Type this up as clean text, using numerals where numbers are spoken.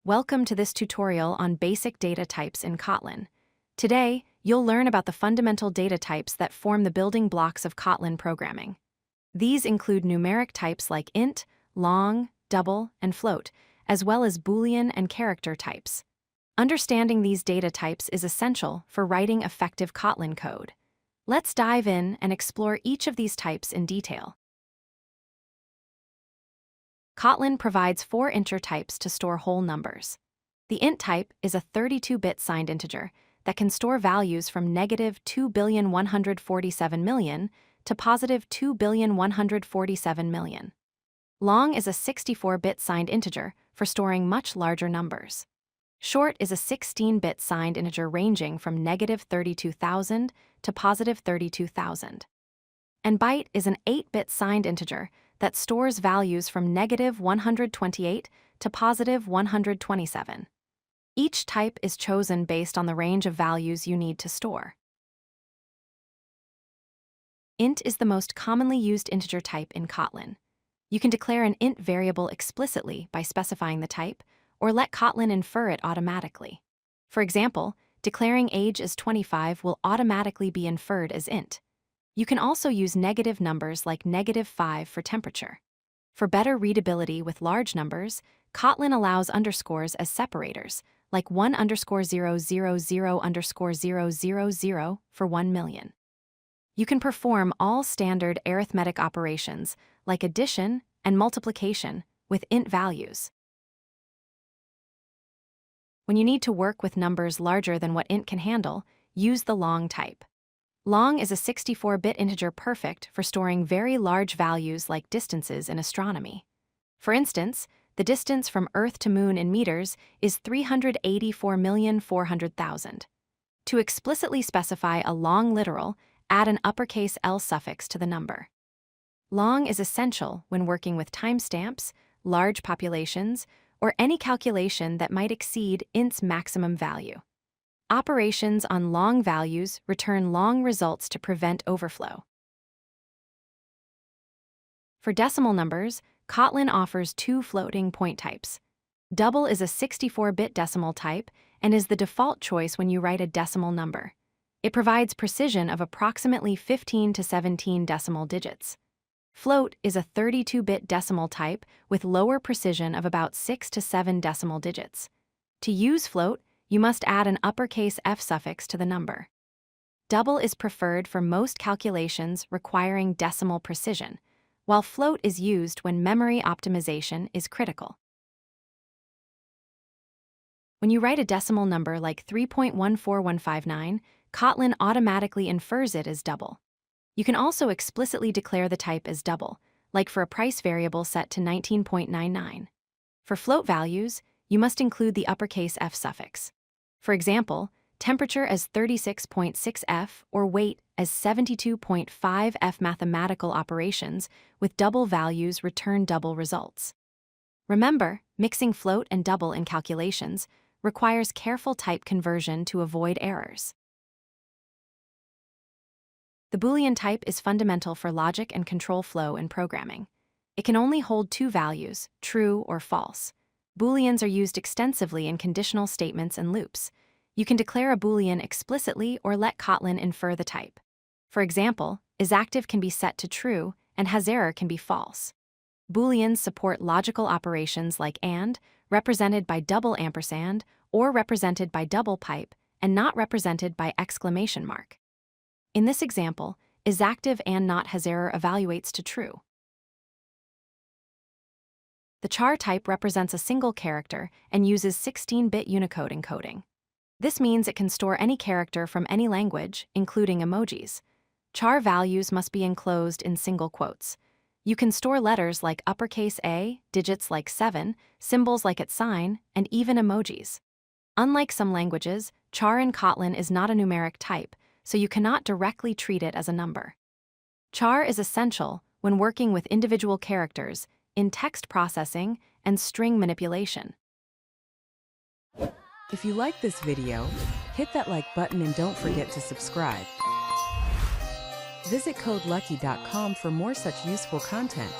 Welcome to this tutorial on basic data types in Kotlin. Today, you'll learn about the fundamental data types that form the building blocks of Kotlin programming. These include numeric types like int, long, double, and float, as well as Boolean and character types. Understanding these data types is essential for writing effective Kotlin code. Let's dive in and explore each of these types in detail. Kotlin provides 4 integer types to store whole numbers. The int type is a 32-bit signed integer that can store values from negative 2,147,000,000 to positive 2,147,000,000. Long is a 64-bit signed integer for storing much larger numbers. Short is a 16-bit signed integer ranging from negative 32,000 to positive 32,000. And byte is an 8-bit signed integer that stores values from negative 128 to positive 127. Each type is chosen based on the range of values you need to store. Int is the most commonly used integer type in Kotlin. You can declare an int variable explicitly by specifying the type, or let Kotlin infer it automatically. For example, declaring age as 25 will automatically be inferred as int. You can also use negative numbers like -5 for temperature. For better readability with large numbers, Kotlin allows underscores as separators, like 1_000_000 for 1,000,000. You can perform all standard arithmetic operations, like addition and multiplication, with int values. When you need to work with numbers larger than what int can handle, use the long type. Long is a 64-bit integer perfect for storing very large values like distances in astronomy. For instance, the distance from Earth to Moon in meters is 384,400,000. To explicitly specify a long literal, add an uppercase L suffix to the number. Long is essential when working with timestamps, large populations, or any calculation that might exceed int's maximum value. Operations on long values return long results to prevent overflow. For decimal numbers, Kotlin offers 2 floating point types. Double is a 64-bit decimal type and is the default choice when you write a decimal number. It provides precision of approximately 15 to 17 decimal digits. Float is a 32-bit decimal type with lower precision of about 6 to 7 decimal digits. To use float, you must add an uppercase F suffix to the number. Double is preferred for most calculations requiring decimal precision, while float is used when memory optimization is critical. When you write a decimal number like 3.14159, Kotlin automatically infers it as double. You can also explicitly declare the type as double, like for a price variable set to 19.99. For float values, you must include the uppercase F suffix. For example, temperature as 36.6 F or weight as 72.5 F. Mathematical operations with double values return double results. Remember, mixing float and double in calculations requires careful type conversion to avoid errors. The Boolean type is fundamental for logic and control flow in programming. It can only hold 2 values, true or false. Booleans are used extensively in conditional statements and loops. You can declare a Boolean explicitly or let Kotlin infer the type. For example, isActive can be set to true and hasError can be false. Booleans support logical operations like AND, represented by double ampersand, or represented by double pipe, and not represented by exclamation mark. In this example, isActive and not hasError evaluates to true. The Char type represents a single character and uses 16-bit Unicode encoding. This means it can store any character from any language, including emojis. Char values must be enclosed in single quotes. You can store letters like uppercase A, digits like 7, symbols like @, and even emojis. Unlike some languages, Char in Kotlin is not a numeric type, so you cannot directly treat it as a number. Char is essential when working with individual characters in text processing and string manipulation. If you like this video, hit that like button and don't forget to subscribe. Visit codelucky.com for more such useful content.